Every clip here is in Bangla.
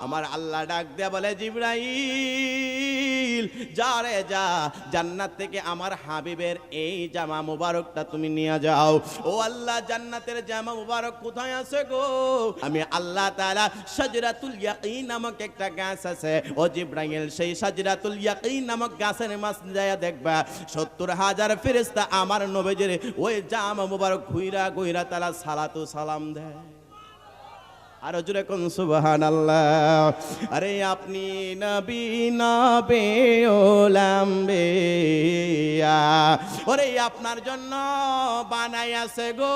আমার আল্লাহ ডাক দেয়া বলে, জিবরাইল যা রে যা, জান্নাত থেকে আমার হাবিবের এই জামা মুবারকটা তুমি নিয়ে যাও। ও আল্লাহ, জান্নাতের জামা মুবারক কোথায় আছে গো? আমি আল্লাহ তাআলা শাজরাতুল ইয়াকিন নামক একটা গাছ আছে, ও জিবরাইল সেই শাজরাতুল ইয়াকিন নামক গাছের মাঝে যায় দেখবা 70,000 ফেরেশতা আমার নবীজির ওই জামা মুবারক ঘুইরা ঘুইরা তারা সালাতু সালাম দেয়। আর জোরে কোন সুবহানাল্লাহ। আরে আপনি নবী নবে ওলাম্বিয়া, ওরে আপনার জন্য বানাই আছে গো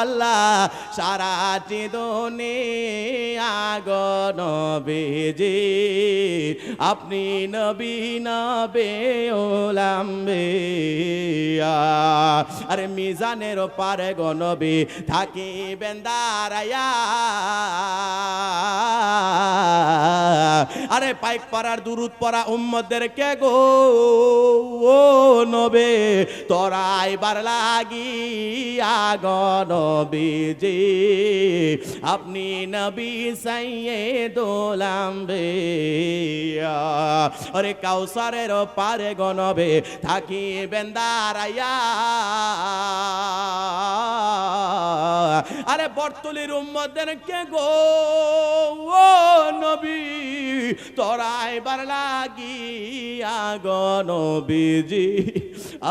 আল্লাহ সারাটি দুনিয়া গো নবীজি, আপনি নবী নবে ওলাম্বিয়া। আরে মিজানের পারে গো নবী থাকিবেন দাঁড়ায়া, আরে পাইক পাড়ার দুরুদ পড়া উম্মতদের কে গো ও নবে তোরাইবার লাগিয়া গো নবীজি, আপনি নবী সাইয়্যিদুল আম্বিয়া। আরে কাউসারের পারে গো নবে থাকিবেন দাঁড়ায়া, আরে বর্তলির উম্মতদের কে গো ও নবী তোরাইবার লাগিয়া গো নবীজি,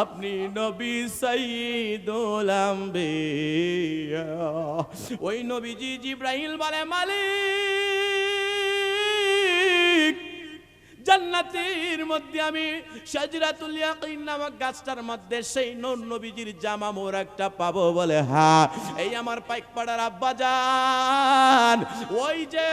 আপনি নবী সাইয়্যিদুল আম্বিয়া। ওই নবীজি জিবরাইল বলে, মালিক জান্নাতের মধ্যে আমি শাজরাতুল ইয়াকিন নামক গাছটার মধ্যে সেই নূর নবীজির জামা মোবারকটা পাবো বলে, হ্যাঁ। এই আমার পাইকপাড়ার আব্বাজান ওই যে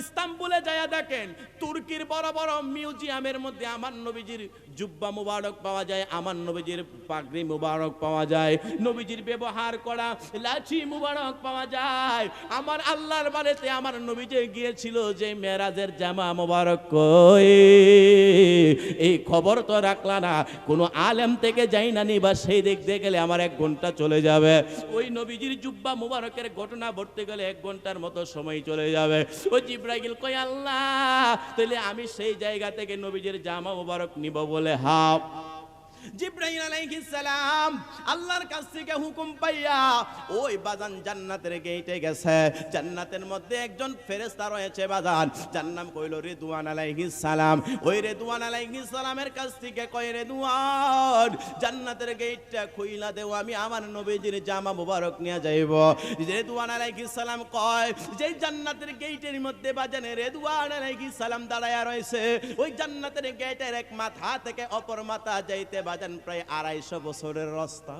ইস্তাম্বুলে যায় দেখেন তুর্কির বড় বড় মিউজিয়ামের মধ্যে আমার নবীজির জুব্বা মুবারক পাওয়া যায়, আমার নবীজির পাগড়ি মুবারক পাওয়া যায়, নবীজির ব্যবহার করা লাঠি মুবারক পাওয়া যায়। আমার আল্লাহর বাড়িতে আমার নবীজি গিয়েছিল যে মেরাজের জামা মুবারক কই, এই খবর তো রাখলা না, কোন আলেম থেকে যাই না নি, বা সেই দেখতে গেলে আমার 1 ঘন্টা চলে যাবে। ওই নবীজির জুব্বা মুবারকের ঘটনা বলতে গেলে 1 ঘন্টার মতো সময় চলে যাবে। ওই জিবরাইল কই, আল্লাহ তাহলে আমি সেই জায়গা থেকে নবীজির জামা মুবারক নিব বলে, হ্যাঁ। জিবরাইল আলাইহিস সালাম আল্লাহর কাছ থেকে হুকুম পাইয়া ওই বাজান জান্নাতের গেটে গেছে। জান্নাতের মধ্যে একজন ফেরেশতা রয়েছে বাজান, যার নাম কইল রিদওয়ান আলাইহিস সালাম। ওই রিদওয়ান আলাইহিস সালামের কাছ থেকে কয়, রিদওয়ান জান্নাতের গেটটা খুইলা দেও, আমি আমার নবীজির জামা মুবারক নিয়ে যাইব। রিদওয়ান আলাইহিস সালাম কয়, যে জান্নাতের গেটের মধ্যে বাজানে রিদওয়ান আলাইহিস সালাম দাঁড়ায়া রয়েছে, ওই জান্নাতের গেটের এক মাথা থেকে অপর মাথা যাইতে প্রায় 250 বছরের রাস্তা।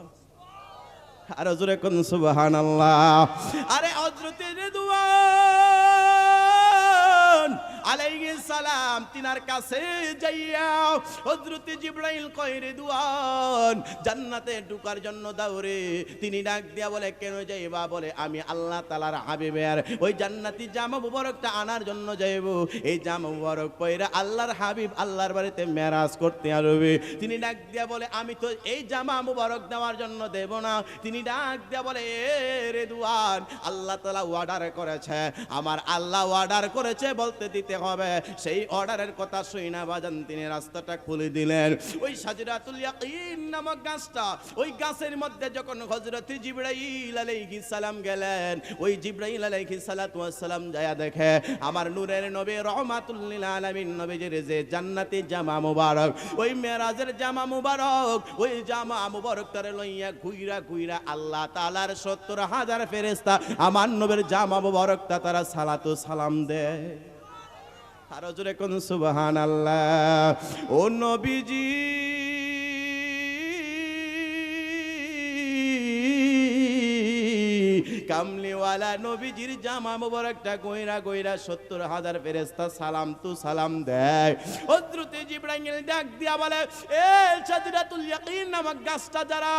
আর জোরে কোন সুবহানাল্লাহ। আরে হযরত রিদওয়ান আলাইহিস সালাম তিনার কাছে যাইয়া হযরত জিবরাইল কয়, রিদওয়ান জান্নাতে ঢোকার জন্য দাওরে। তিনি ডাক দিয়া বলে, কেন যাইবা? বলে, আমি আল্লাহ তাআলার হাবিবের ওই জান্নাতি জামা মুবারকটা আনার জন্য যাইব। এই জামা মুবারক পয়রা আল্লাহর হাবিব আল্লাহর বাড়িতে মেরাজ করতে আসবে। তিনি ডাক দিয়া বলে, আমি তো এই জামা মুবারক দেওয়ার জন্য দেব না। তিনি ডাক দিয়া বলে, রিদওয়ান আল্লাহ তাআলা অর্ডার করেছে, আমার আল্লাহ অর্ডার করেছে বলতে দিতে হবে। সেই অর্ডারের কথা শুই না বাজান তিনি রাস্তাটা খুলে দিলেন। ওই শাজরাতুল ইয়াকিন নামক গাছটা, ওই গাছের মধ্যে যখন হযরত জিবরাইল আলাইহিস সালাম গেলেন, ওই জিবরাইল আলাইহিস সালাতু ওয়াস সালাম যায় দেখে আমার নূরের নবী রাহমাতুল লিল আলামিন নবীজির যে জান্নাতি জামা মুবারক, ওই মেরাজের জামা মুবারক, ওই জামা মুবারকটারে লইয়া ঘুইরা ঘুইরা আল্লাহ তাআলার 70,000 ফেরেশতা আমার নবীর জামা মুবারকটা তারা সালাতু সালাম দেয়। আরো জোরে কোন সুবহানাল্লাহ। ও নবীজি কামলিওয়ালা নবীজির জামা মুবারকটা কইরা কইরা 70,000 ফেরেশতা সালাম তু সালাম দেয়। হযরত জিবরাইল ডাক দিয়া বলে, এ শাজরাতুল ইয়াকিন নামক গাছটা যারা,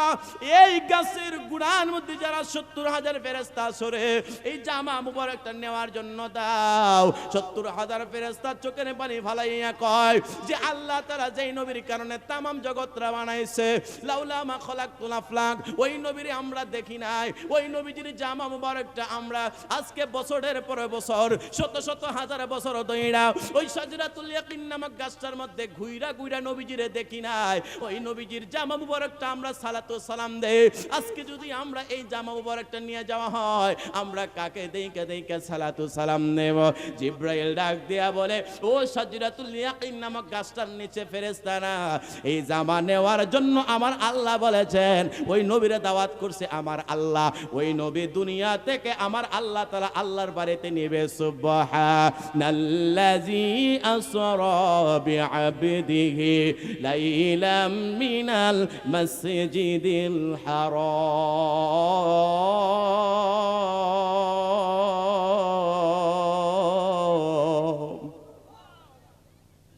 এই গাছের গুড়ার মধ্যে যারা 70,000 ফেরেশতা সরে এই জামা মুবারকটা নেওয়ার জন্য দাও। 70,000 ফেরেশতা চোখের পানি ফালাইয়া কয় যে আল্লাহ তাআলা যেই নবীর কারণে তামাম জগৎরা বানাইছে, লাউলা মা খলাকতুল আফলাক, ওই নবীরে আমরা দেখি নাই, ওই নবীজির জামা মুবারকটা মুবারকটা আমরা আজকে বছরের পর বছর শত শত হাজার বছর ধইরা ওই সাজরাতুল ইয়াকিন নামক গাছটার মধ্যে ঘুইরা ঘুইরা নবীজিরে দেখি নাই, ওই নবীজির জামা মুবারকটা আমরা সালাতু সালাম দেই। আজকে যদি আমরা এই জামা মুবারকটা নিয়ে যাওয়া হয়, আমরা কাকে দেইকে দেইকে সালাতু সালাম নেব? জিব্রাইল ডাক দিয়া বলে, ও সাজরাতুল ইয়াকিন নামক গাছটার নিচে ফেরেশতারা, এই জামা নেওয়ার জন্য আমার আল্লাহ বলেছেন, ওই নবীরে দাওয়াত করছে আমার আল্লাহ, ওই নবী দুনিয়া থেকে আমার আল্লাহ তাআলা আল্লাহর বাড়িতে নেবে। সুবহানাল্লাযী আসরা বিআবদিহি লাইলাম মিনাল মাসজিদিল হারাম।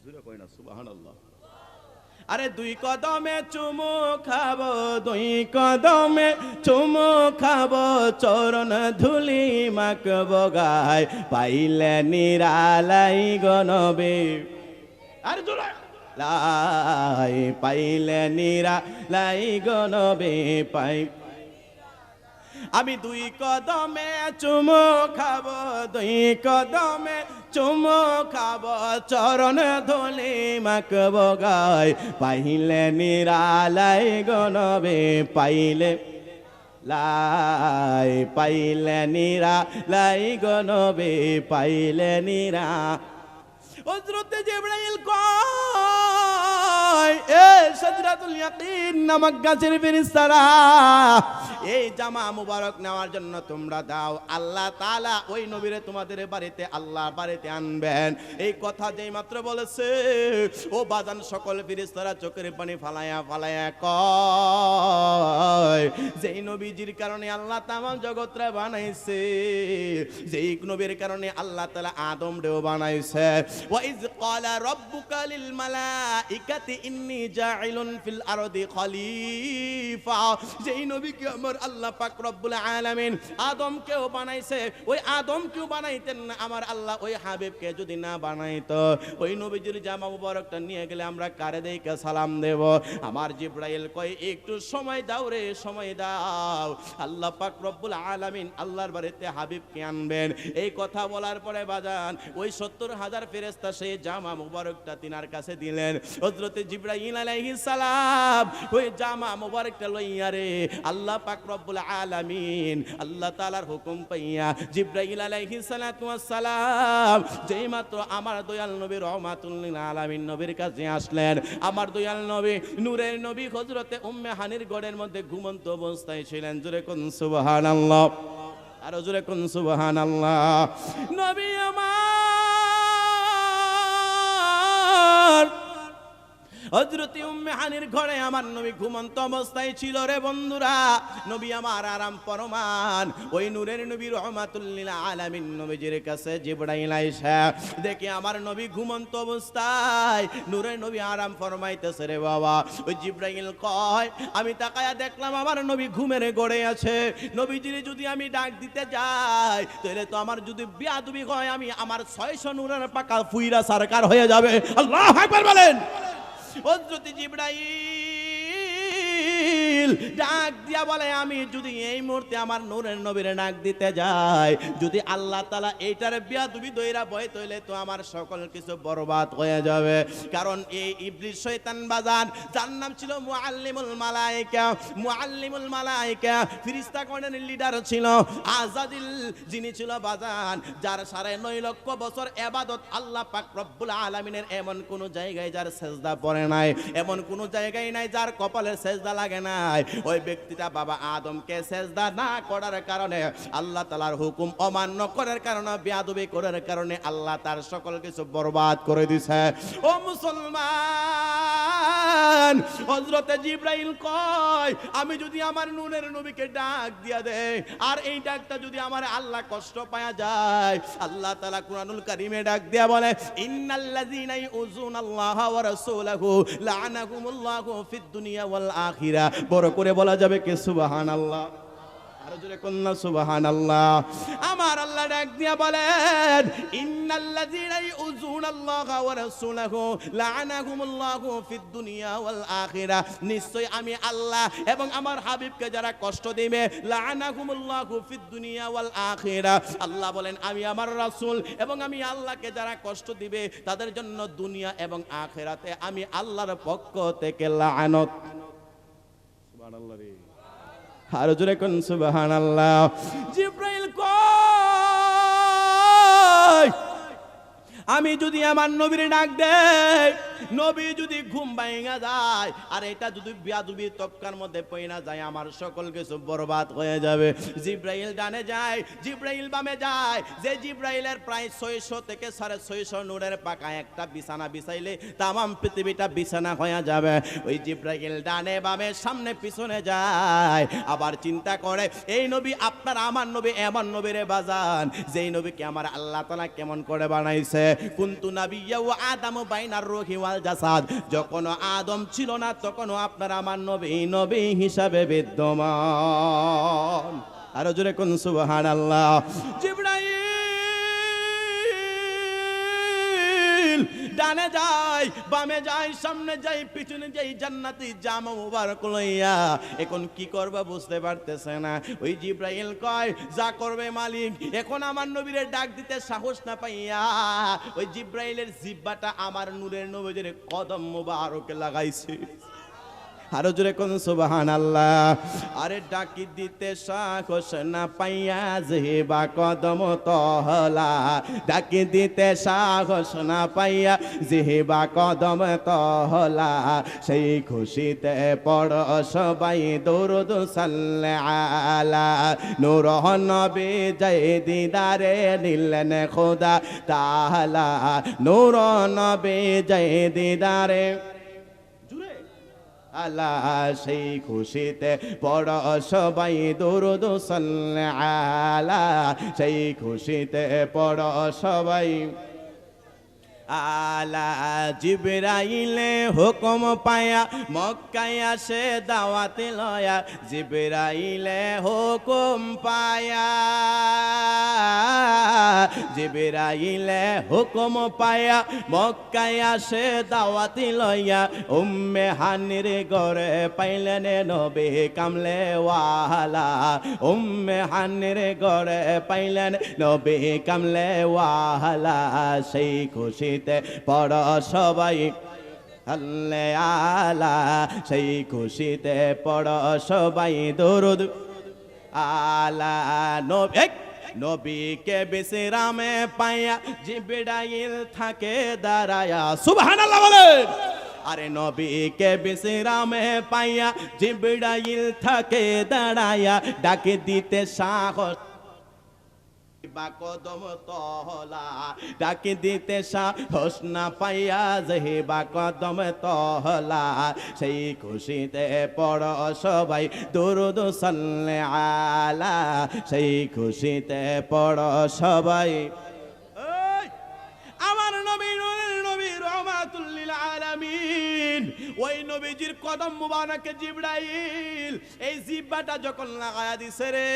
জোরে কই না সুবহানাল্লাহ। আরে দুই কদমে চুমু খাবো, দুই কদমে চুমু খাবো, চরণ ধুলি মাখবো গায়, পাইলে নিরালাই গনবে। আরে জোরে লাই পাইলে নিরালাই গনবে পাই। আমি দুই কদমে চুমু খাবো, দুই কদমে চুমু খাবো, চরণ ধুলি মাখবো গায়, পাইলে নিরালাই গনবে, পাইলে লাই পাইলে নিরালাই গনবে, পাইলে নিরা। হযরত জিবরাইল কয়, এ সাজরাতুল ইয়াকিন নামক গাছের ফেরেশতারা, এই জামা মুবারক নেওয়ার জন্য তোমরা দাও, আল্লাহ তাআলা ওই নবীরে তোমাদের বাড়িতে আল্লাহর বাড়িতে আনবেন। এই কথা যেই মাত্র বলেছে, ও বাজান সকল ফেরেশতারা চোখের পানি ফালায়া ফালায়া কয়, যেই নবীজির কারণে আল্লাহ তামাম জগৎরা বানাইছে, যেই নবীর কারণে আল্লাহ তাআলা আদম রেও বানাইছে। وَإِذْ قَالَ رَبُّكَ لِلْمَلَائِكَةِ إِنِّي جَاعِلٌ فِي الْأَرْضِ خَلِيفَةً, যেই নবীকে আমার আল্লাহ পাক রব্বুল আলামিন আদমকেও বানাইছে, ওই আদমকেও বানাইতেন না আমার আল্লাহ, ওই হাবিবকে যদি না বানাইতো, ওই নবীজির জামা মুবারকটা নিয়ে গেলে আমরা কারে দেইকে সালাম দেব? আমার জিবরাইল কয়, একটু সময় দাও রে, সময় দাও, আল্লাহ পাক রব্বুল আলামিন আল্লাহর বাড়িতে হাবিবকে আনবেন। এই কথা বলার পরে বাজান ওই 70,000 ফেরেশতা সেই জামা মুবারকটা তিনার কাছে দিলেন। হযরত জিবরাইল আলাইহিস সালাম ওই জামা মুবারকটা লইয়া রে আল্লাহ পাক রব্বুল আলামিন আল্লাহ তাআলার হুকুম পাইয়া জিবরাইল আলাইহিস সালাতু ওয়াস সালাম যেই মাত্র আমার দয়াল নবী রহমাতুল লিল আলামিন নবীর কাছে আসলেন, আমার দয়াল নবী নূরের নবী হযরতে উম্মে হানির ঘরের মধ্যে ঘুমন্ত অবস্থায় ছিলেন। জোরে কোন সুবহানাল্লাহ, আর জোরে কোন সুবহানাল্লাহ। নবী আমার হযরত উম্মে হানির ঘরে আমার নবী ঘুমন্ত অবস্থায় ছিল রে বন্ধুরা। নবী আমার আরাম ফরমান, ওই নূরের নবী রহমাতুল লিল আলামিন নবীজির কাছে জিবরাইল আইসা দেখি আমার নবী ঘুমন্ত অবস্থায় নূরের নবী আরাম ফরমাইতেছে রে বাবা। ওই জিবরাইল কয়, আমি তাকায়া দেখলাম আমার নবী ঘুমের গড়ে আছে। নবীজির যদি আমি ডাক দিতে যাই তাহলে তো আমার যদি বিয়াদবি হয়, আমি আমার 600 নূরের পাকা ফুইরা সরকার হয়ে যাবে। আল্লাহু আকবার বলেন। হযরত জিবরাইল ডাক দিয়া বলে, আমি যদি এই মুহূর্তে আমার নূরের নবীরে ডাক দিতে যাই, যদি আল্লাহ তাআলা এইটার বিয়াদবি দইরা বয় তাহলে তো আমার সকল কিছু বরবাদ হয়ে যাবে। কারণ এই ইবলিস শয়তান বাজান, যার নাম ছিল মুআল্লিমুল মালায়েকা, মুআল্লিমুল মালায়েকা ফেরেশতাগণের লিডার ছিল আযাজিল, যিনি ছিল বাজান যার 9.5 লক্ষ বছর ইবাদত আল্লাহ পাক রব্বুল আলামিনের এমন কোন জায়গায় যার সেজদা পড়ে নাই, এমন কোন জায়গায় নাই যার কপালের সেজদা লাগে নাই। ওই ব্যক্তিটা বাবা আদমকে সেজদা না করার কারণে, আল্লাহ তাআলার হুকুম অমান্য করার কারণে, বেয়াদবি করার কারণে আল্লাহ তার সকল কিছু বরবাদ করে দিয়েছে। ও মুসলমান, হযরত জিবরাইল কয়, আমি যদি আমার নূরের নবীকে ডাক দিয়া দেই আর এই ডাকটা যদি আমার আল্লাহ কষ্ট পায়া যায়, আল্লাহ তাআলা কুরআনুল কারীমে ডাক দিয়া বলে, ইন্নাল্লাযীনা ইউযুনাল্লাহা ওয়া রাসূলাহু লা'নাহুমুল্লাহু ফিদ দুনিয়া ওয়াল আখিরা। বড় করে বলা যাবে কে সুবহানাল্লাহ, আর জোরে কন্যা সুবহানাল্লাহ। আমার আল্লাহ ডাক দিয়া বলেন, ইন্নাল্লাযীনা ইউযুনাল্লাহা ওয়া রাসূলাহু লাআনাহুমুল্লাহু ফিদ দুনিয়া ওয়াল আখিরাহ, নিশ্চয় আমি আল্লাহ এবং আমার হাবিবকে যারা কষ্ট দিবে, লাআনাহুমুল্লাহু ফিদ দুনিয়া ওয়াল আখিরাহ, আল্লাহ বলেন আমি আমার রাসূল এবং আমি আল্লাহকে যারা কষ্ট দিবে তাদের জন্য দুনিয়া এবং আখিরাতে আমি আল্লাহর পক্ষ থেকে লাআনত। সুবহানাল্লাহ রে, আর জোরে কোন সুবহানাল্লাহ। জিবরাইল কয়, আমি যদি আমার নবীর ডাক দেই, নবী যদি ঘুম ভাঙা যায় আর এটা যদি বিয়াদবি তক্কার মধ্যে পয়না যায়, আমার সকল কিছু বরবাদ হয়ে যাবে। জিবরাইল ডানে যায়, জিবরাইল বামে যায়। যে জিবরাইলের প্রায় 600 থেকে 650 নূরের পাকা একটা বিছানা বিছাইলে তামাম পৃথিবীটা বিছানা হয়ে যাবে। ওই জিবরাইল ডানে বামে সামনে পিছনে যায়, আবার চিন্তা করে এই নবী আপনার আমার নবী এমন নবীরে বাজান যেই নবীকে আমার আল্লাহ তাআলা কেমন করে বানাইছে। কুনতু নাবিয়্যা ওয়া আদামু বাইনার রূহি ওয়াল জাসাদ, যখন আদম ছিল না তখন আপনার আমার নবী নবী হিসাবে বিদ্যমান। আরো জোরে কোন সুবহানাল্লাহ। জিবরাইল ডানে যায় বামে যায় সামনে যায় পিছনে যায়, জান্নাতি জামা মুবারক লইয়া এখন কি করবে বুঝতে পারতেছে না। ওই জিবরাইল কয় যা করবে মালিক। এখন আমার নবীরে ডাক দিতে সাহস না পাইয়া ওই জিবরাইলের জিহ্বাটা আমার নূরের নবীর কদম মুবারকে লাগাইছে। আরো জোরে কোন সুবহানাল্লাহ। আরে ডাকি দিতে সাহস না পাইয়া জিহ্বা কদম তহলা, ডাকি দিতে সাহস না পাইয়া জিহ্বা কদম তহলা, সেই খুশিতে পড় সবাই দরুদ সাল্লাল্লাহু আলা নূর নবী জয় দিদারে নিলেন খোদা তাআলা, নূর নবী জয় দিদারে আলা, সেই খুশিতে পড় সবাই দরুদ সাল্লাল্লাহু আলা, সেই খুশিতে পড় সবাই আলা। জিবরাইলে হুকুম পায়া মক্কায় আসে দাওয়াত লয়া, জিবরাইলে হুকুম পায়া, জিবরাইলে হুকুম পায়া মক্কায় আসে দাওয়াত লয়া, উম্মে হানির ঘরে পাইলেন নবী কামলে ওয়ালা, উম্মে হানির ঘরে পাইলেন নবী কামলে ওয়ালা, সেই খুশি পড় সবাই আল্লাহ আলা, সেই খুশিতে পড় সবাই দরুদ আলা। নবীকে বিশ্রামে পাইয়া জিবরাইল থাকে দাঁড়ায়া, সুবহানাল্লাহ বলেন। আরে নবীকে বিশ্রামে পাইয়া জিবরাইল থাকে দাঁড়ায়া, ডাকে দিতে সাহস কদম তহলা, ডাকি দিতে সাহস না পাইয়া জিহ্বা কদম তহলা, সেই খুশিতে পড় সবাই দরুদ সাল্লাল্লাহু আলা, সেই খুশিতে পড় সবাই। আমার নবী নবী রহমাতুল লিল আলামিন, ওই নবীজির কদম মুবারকে জিবরাইল এই জিহ্বাটা যখন লাগায়া দিছে রে,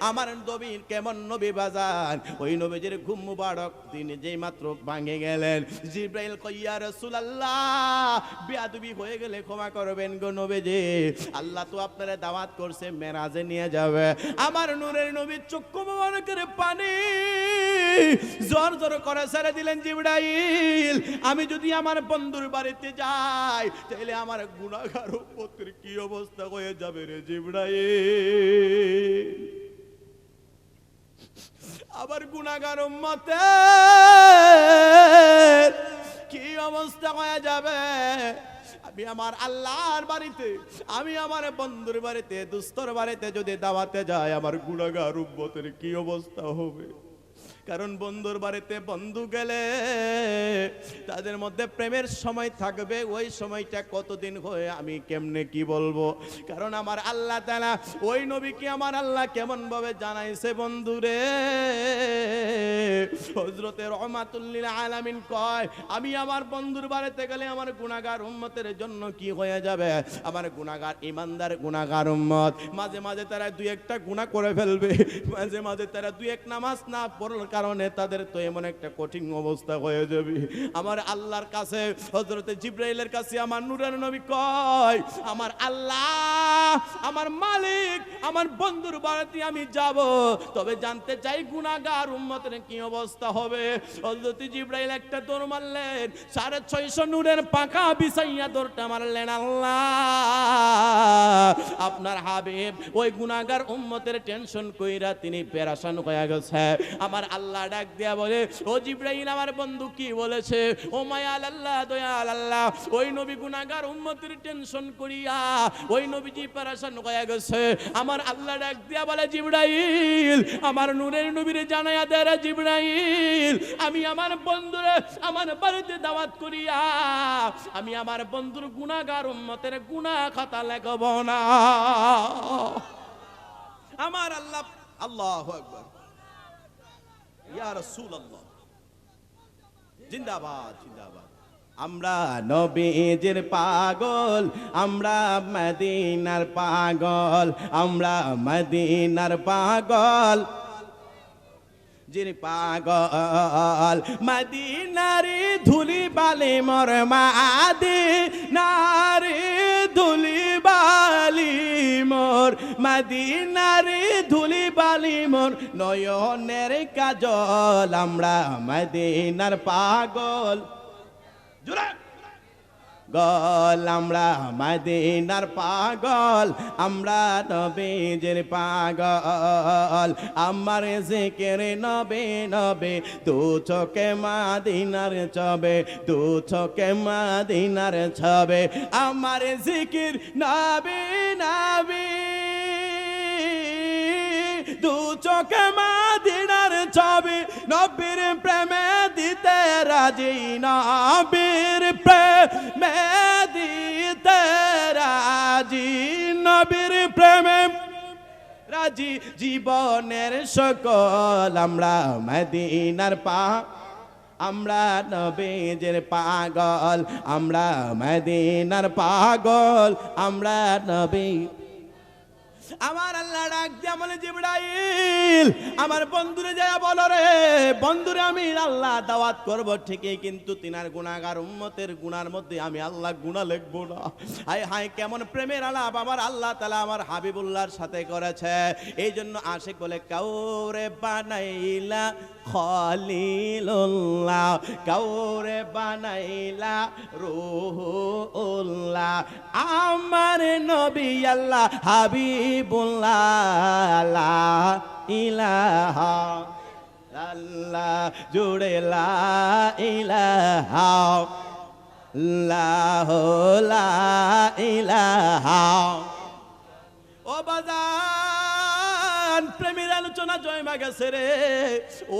আমার নবীর কেমন নবী বাজান, ওই নবীজির ঘুম মুবারক তিনি যেই মাত্র ভাঙে গেলেন, জিবরাইল কয় ইয়া রাসূলুল্লাহ বেয়াদবি হয়ে গেলে ক্ষমা করবেন গো নবীজি, আল্লাহ তো আপনারে দাওয়াত করছে মেরাজে নিয়ে যাবে। আমার নূরের নবীর চক্ষু মুবারকের পানি জোর জোর করে ছেড়ে দিলেন জিবরাইল, আমি যদি আমার বন্ধুর বাড়িতে যাই তাহলে আমার গুনাহগার উম্মতের কি অবস্থা হয়ে যাবে রে জিবরাইল, আবার গুনাহগার উম্মতের কি অবস্থা হয়ে যাবে। আমি আমার আল্লাহর বাড়িতে, আমি আমার বন্ধুর বাড়িতে দোস্তর বাড়িতে যদি দাওয়াতে যাই আমার গুনাহগার উম্মতের কি অবস্থা হবে। কারণ বন্ধুর বাড়িতে বন্ধু গেলে তাদের মধ্যে প্রেমের সময় থাকবে, ওই সময়টা কতদিন হয়ে আমি কেমনে কি বলবো। কারণ আমার আল্লাহ তাআলা ওই নবীকে আমার আল্লাহ কেমন ভাবে জানাইছে বন্ধুরে। হযরতে রহমাতুল লিল আলামিন কয়, আমি আমার বন্ধুর বাড়িতে গেলে আমার গুনাহগার উম্মতের জন্য কি হয়ে যাবে, আমার গুনাহগার ইমানদার গুনাহগার উম্মত মাঝে মাঝে তারা দুই একটা গুনাহ করে ফেলবে, মাঝে মাঝে তারা দুই এক নামাজ না পড়ার কারণে তাদের তো এমন একটা কঠিন অবস্থা হয়ে যাবে। আমার আল্লাহর কাছে হযরতে জিবরাইলের কাছে আমার নূরের নবী কয়, আমার আল্লাহ আমার মালিক আমার বন্ধুর বাড়িতে আমি যাব, তবে জানতে চাই গুনাহগার উম্মতের কি অবস্থা হবে। হযরত জিবরাইল একটা দৌড় মারলেন, 650 নূরের পাখা বিছাইয়া দৌড়টা মারলেন। আল্লাহ আপনার হাবিব ওই গুনাহগার উম্মতের টেনশন কইরা তিনি পেরেশান হয়ে গেছে। আমার আল্লাহ ডাক দিয়া বলে, ও জিবরাইল আমার বন্ধু কি বলেছে? ও মায়াল আল্লাহ দয়াল আল্লাহ, ওই নবী গুনাহগার উম্মতের টেনশন করিয়া ওই নবীজি পেরেশান হয়ে গেছে। আমার আল্লাহ ডাক দিয়া বলে, জিবরাইল আমার নূরের নবীরে জানায়া দে রে জিবরাইল, আমি আমার বন্ধুরে আমার বাড়িতে দাওয়াত করিয়া আমি আমার বন্ধুর গুনাহগার উম্মতের গুনাহ খাতা লেখব না। আমার আল্লাহ, আল্লাহু আকবার, ইয়া রাসূলুল্লাহ, জিন্দাবাদ জিন্দাবাদ। আমরা নবীজির পাগল, আমরা মদিনার পাগল, আমরা মদিনার পাগল, যিনি পাগল মদিনারি ধুলি বালি মোর মদিনারি ধুলি বালি মোর, মদিনারি ধুলি বালি মোর নয়নের কাজল, আমরা মদিনার পাগল গল, আমরা মদিনার পাগল, আমরা নবীজির পাগল, আমার জিকির নবে নবে দু চোখে মদিনার ছবে, দু চোখে মদিনার ছবে, আমার জিকির নবে নবে দু চোখে মদিনার ছবি, নবীর প্রেমে দিতে রাজি, নবীর প্রেমে দিতে রাজি, নবীর প্রেমে রাজি, জীবনের সকল আমরা মদিনার আমরা নবীজির পাগল, আমরা মদিনার পাগল, আমরা নবী। আমার আল্লাহ ডাক দিয়া বলে, জিবরাইল আমার বন্ধুরে যায় বলো রে, বন্ধুরে আমি আল্লাহ দাওয়াত করব ঠিকই, কিন্তু তিনার গুনাহগার উম্মতের গুনার মধ্যে আমি আল্লাহ গুনাহ লিখব না। হায় হায় কেমন প্রেমের আলাপ আমার আল্লাহ তাআলা আমার হাবিবুল্লাহর সাথে করেছে। এই জন্য আশিক বলে, কাউরে বানাইলা খলিলুল্লাহ, কাউরে বানাইলা রূহুল্লাহ, আমার নবী আল্লাহ হাবিবুল্লাহ, লা ইলাহা আল্লাহ জুড়ে লা ইলাহা আল্লাহু লা ইলাহা। ও বাজান প্রেমের আলোচনা জয়মা গেছে রে।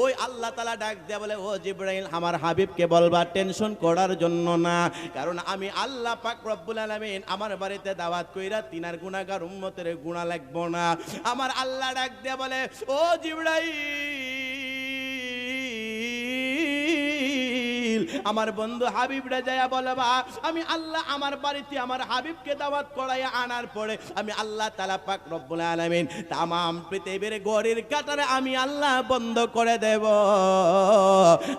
ওই আল্লাহ তাআলা ডাক দেয়া বলে, ও জিবরাইল আমার হাবিবকে বলবা টেনশন করার জন্য না, কারণ আমি আল্লাহ পাক রব্বুল আলামিন আমার বাড়িতে দাওয়াত কইরা তিনার গুনাহগার উম্মতের গুনাহ লিখব না। আমার আল্লাহ ডাক দেয়া বলে, ও জিবরাইল আমার বন্ধু হাবিবরা যায় বলবা, আমি আল্লাহ আমার বাড়িতে আমার হাবিবকে দাওয়াত করাইয়া আনার পরে আমি আল্লাহ তাআলা পাক রব্বুল আলামিন তামাম পৃথিবীর ঘড়ির কাঁটারে আমি আল্লাহ বন্ধ করে দেব,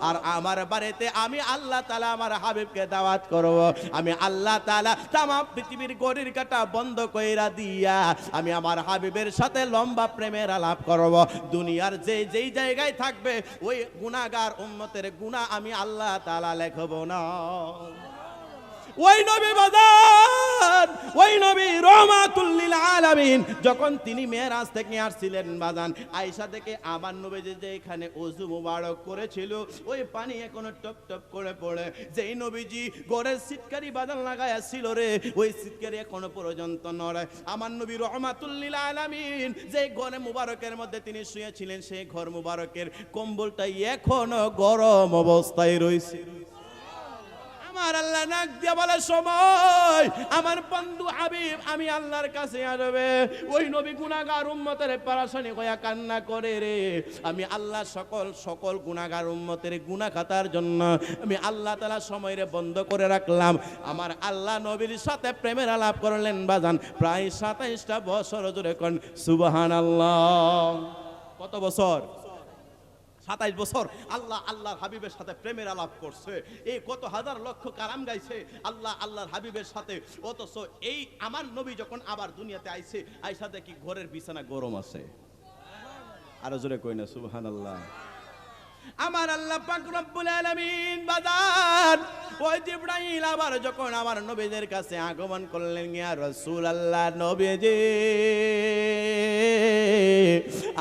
আর আমার বাড়িতে আমি আল্লাহ তাআলা আমার হাবিবকে দাওয়াত করব। আমি আল্লাহ তাআলা তামাম পৃথিবীর ঘড়ির কাঁটা বন্ধ কইরা দিয়া আমি আমার হাবিবের সাথে লম্বা প্রেমের আলাপ করব। দুনিয়ার যেই জায়গায় থাকবে ওই গুনাহগার উম্মতের গুনাহ আমি আল্লাহ তাআলা লেখব না। ওই নবী বাজান, ওই নবী রহমাতুল লিল আলামিন যখন তিনি মেরাজ থেকে আসছিলেন বাজান, আয়েশা থেকে আমার নবী যে এখানে ওযু মুবারক করেছিল ওই পানি এখনো টপ টপ করে পড়ে। যেই নবীজি ঘরের সিটকারি বাজান লাগাইছিল রে, ওই সিটকারি এখনো পর্যন্ত নড়ে। আমার নবী রহমাতুল লিল আলামিন যে ঘরে মুবারকের মধ্যে তিনি শুয়েছিলেন সেই ঘর মুবারকের কম্বলটা এখনো গরম অবস্থায় রয়েছে। আমার আল্লাহ নাক দিয়া বলে সময় আমার বন্ধু হাবিব আমি আল্লাহর কাছে আসবে, ওই নবী গুনাহগার উম্মতের পারাশানি হইয়া কান্না করে রে। আমি আল্লাহ সকল গুনাহগার উম্মতের গুনাহ খাতার জন্য আমি আল্লাহ তাআলা সময়রে বন্ধ করে রাখলাম। আমার আল্লাহ নবীর সাথে প্রেমের আলাপ করলেন বাজান প্রায় 27টা বছর জুড়ে। কোন সুবহানাল্লাহ। কত বছর? 27 বছর আল্লাহর হাবিবের সাথে প্রেমের আলাপ করছে। এই কত হাজার লক্ষ কালাম গাইছে আল্লাহর হাবিবের সাথে। অথচ এই আমার নবী যখন আবার দুনিয়াতে আইছে, আইসা দেখি ঘরের বিছানা গরম আছে। আরো জোরে কই না সুবহানাল্লাহ। আমার আল্লাহ পাক রব্বুল আলামিন বাজার ওই জিবরাইল আবার যখন আমার নবীদের কাছে আগমন করলেন, ইয়া রাসূলুল্লাহ নবীজি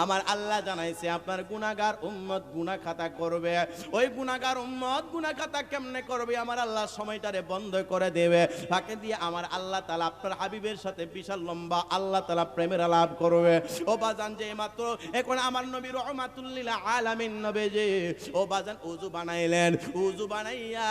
আমার আল্লাহ জানাইছে আপনার গুনাহগার উম্মত গুনাহ খাতা করবে। ওই গুনাহগার উম্মত গুনাহ খাতা কেমনে করবে? আমার আল্লাহ সময়টারে বন্ধ করে দেবে, ফাঁকে দিয়ে আমার আল্লাহ তাআলা আপনার হাবিবের সাথে বিশাল লম্বা আল্লাহ তাআলা প্রেমের আলাপ করবে। ও বাজান যে মাত্র এখন আমার নবী রহমাতুল লিল আলামিন নবীজি ও বাজান ওযু বানাইলেন, ওযু বানাইয়া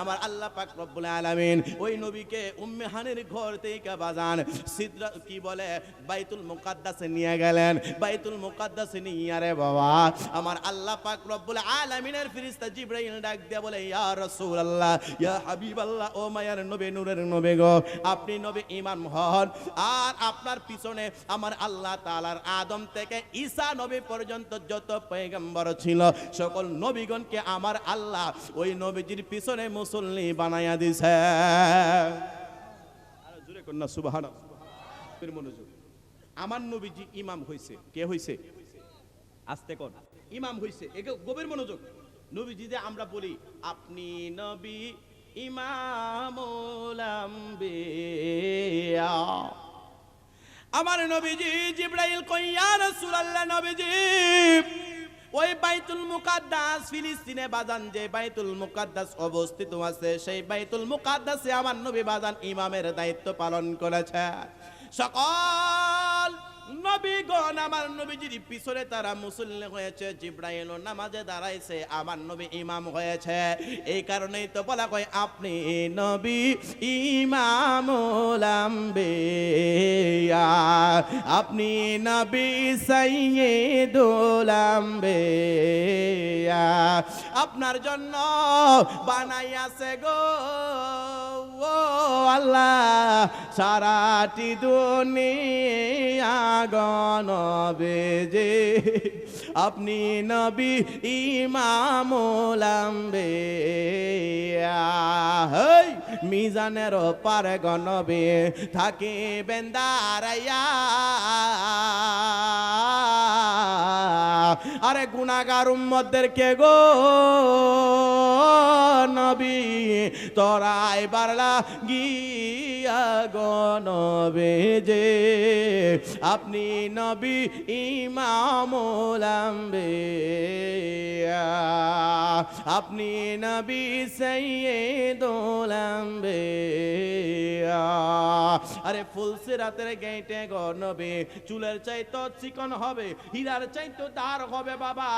আমার আল্লাহ পাক রব্বুল আলামিন ওই নবীকে উম্মে হানির ঘর থেকে বাজান সিদরা কি বলে বাইতুল মুকাদ্দাসে নিয়ে গেলেন। বাইতুল মুকাদ্দাসে নিয়ে রে বাবা আমার আল্লাহ পাক রব্বুল আলামিনের ফেরেশতা জিবরাইল ডাক দিয়ে বলে, ইয়া রাসূলুল্লাহ ইয়া হাবিবাল্লাহ, ও মায়ার নবী নূরের নবী গো, আপনি নবী ইমাম হন। আর আপনার পিছনে আমার আল্লাহ তাআলার আদম থেকে ঈসা নবী পর্যন্ত যত পয়গম্বর ছিল সকল নবীগণকে আমার আল্লাহ ওই নবীজির পিছনে মুসল্লি বানায়া দিয়েছে। আর জোরে কন্যা সুবহানাল্লাহ। মনোযোগ, আমার নবীজি ইমাম হইছে। কে হইছে? আস্তে কোন ইমাম হইছে। একে গভীর মনোযোগ। নবীজি যে আমরা বলি আপনি নবী ইমামুল আম্বিয়া, আমার নবীজি জিবরাইল কই ইয়া রাসূলুল্লাহ নবীজি ওই বাইতুল মুকাদ্দাস ফিলিস্তিনে বাজান যে বাইতুল মুকাদ্দাস অবস্থিত আছে সেই বাইতুল মুকাদ্দাসে আমার নবী বাজান ইমামের দায়িত্ব পালন করেছে। সকল নবীগণ আমার নবীজির পিছনে তারা মুসল্লি হয়েছে। জিবরাইল নামাজে দাঁড়াইছে, আমার নবী ইমাম হয়েছে। এই কারণেই তো বলা হয় আপনি নবী ইমামুল আম্বিয়া, আপনি নবী সাইয়্যিদুল আম্বিয়া। আপনার জন্য বানাইয়াছে গো ও আল্লাহ সারাটি দুনিয়া গণবেজে, আপনি নবী ইমামুল আম্বিয়া। হেই মিজানের পারে গণবে থাকে বেন্দারাইয়া, আরে গুনাহগার উম্মতদেরকে গো নবী তোরাই বারলা গিয়া গণবেজে, আপনি নবী ইমামুল আম্বিয়া, আপনি নবী সাইয়্যিদুল আম্বিয়া। আরে ফুলসিরাতের গেটে গো নবী চুলের চাইতো চিকন হবে, হীরার চাইতো দার হবে বাবা।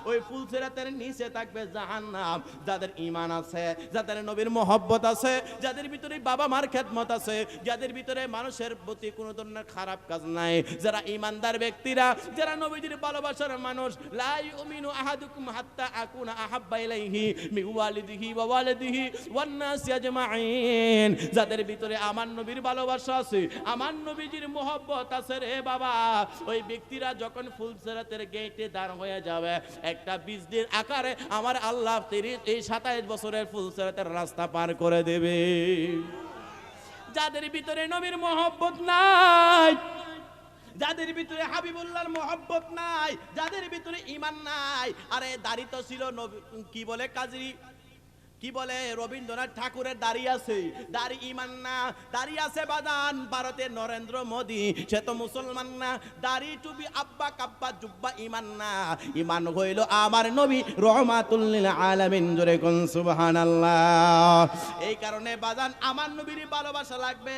ওই ফুলসিরাতের নিচে থাকবে জাহান্নাম। যাদের ঈমান আছে, যাদের নবীর মহব্বত আছে, যাদের ভিতরে বাবা মার খেদমত আছে, যাদের ভিতরে মানুষের প্রতি কোনো ধরনের খারাপ কাজ নাই, যারা ঈমানদার ব্যক্তিরা, যারা নবীজির ভালোবাসার মানুষ, লা ইউমিনু আহাদুকুম হাত্তা আকুনা আহাব্বা ইলাইহি মিন ওয়ালিদিহি ওয়া ওয়ালিদিহি ওয়ান নাসি আজমাইন। যাদের ভিতরে আমার নবীর ভালোবাসা আছে, আমার নবীজির মহব্বত আছে রে বাবা, ওই ব্যক্তিরা যখন ফুলসিরাতের গেটে দাঁড় হয়ে যাবে একটা বিজলির আকারে আমার আল্লাহ এই 27 বছরের ফুলসিরাতের রাস্তা পার করে দেবে। যাদের ভিতরে নবীর মহব্বত নাই, যাদের ভিতরে হাবিবুল্লাহর মহব্বত নাই, যাদের ভিতরে ঈমান নাই, আরে দাড়ি তো ছিল কি বলে কি বলে রবীন্দ্রনাথ ঠাকুরের দাড়ি আছে, দাড়ি ইমান না। দাড়ি আছে বাদান ভারতের নরেন্দ্র মোদী, সে তো মুসলমান না। দাড়ি টুপি আব্বা কাব্বা জুব্বা ইমান না। ইমান হইল আমার নবী রহমাতুল লিল আলামিন। জোরে কোন সুবহানাল্লাহ। এই কারণে বাদান আমার নবীর ভালোবাসা লাগবে।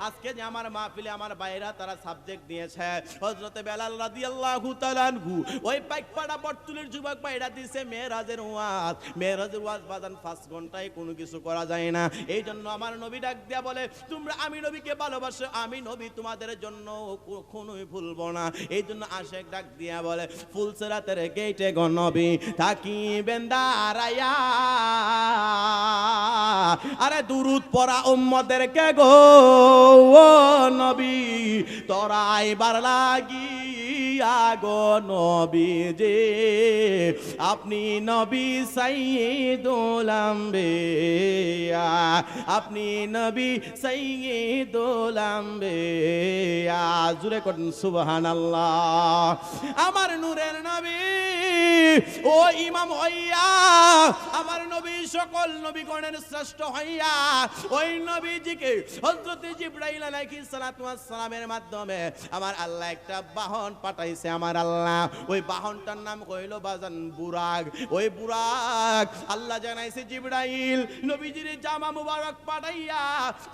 আজকে যে আমার মাহফিলে আমার ভাইরা তারা সাবজেক্ট দিয়েছে হযরতে বেলাল রাদিয়াল্লাহু তাআলা আনহু, ওই পাইকপাড়া বটতুলের যুবক ভাইরা দিয়েছে মেরাজের ওয়াজ। মেরাজের ওয়াজ বাদান 5 ঘন্টায় কোনো কিছু করা যায় না। এই জন্য আমার নবী ডাক দিয়া বলে, তোমরা আমি নবীকে ভালোবাসো, আমি নবী তোমাদের জন্য কখনোই ভুলবো না। এই জন্য আশেক ডাক দিয়া বলে, ফুলসরাতের গেটে গো নবী থাকিবেন দাঁড়ায়া, আরে দুরুদ পড়া উম্মতদেরকে গো ও নবী তরাইবার লাগিয়া গো নবী যে আপনি নবী সাইয়্যিদুল আম্বিয়া, আপনি নবী সাইয়্যিদুল আম্বিয়া। জোরে করুন সুবহানাল্লাহ। আমার নূরের নবী ও ইমাম হইয়া, আমার নবী সকল নবীগণের শ্রেষ্ঠ হইয়া, ওই নবীজিকে হযরত জিবরাইল আলাইহিস সালাতু ওয়াস সালামের মাধ্যমে আমার আল্লাহ একটা বাহন পাঠাইছে। আমার আল্লাহ ওই বাহনটার নাম কইল বাজান বুরাক। ওই বুরাক আল্লাহ জানাইছে জিবরাইল নবীজির জামা মুবারক পাঠাইয়া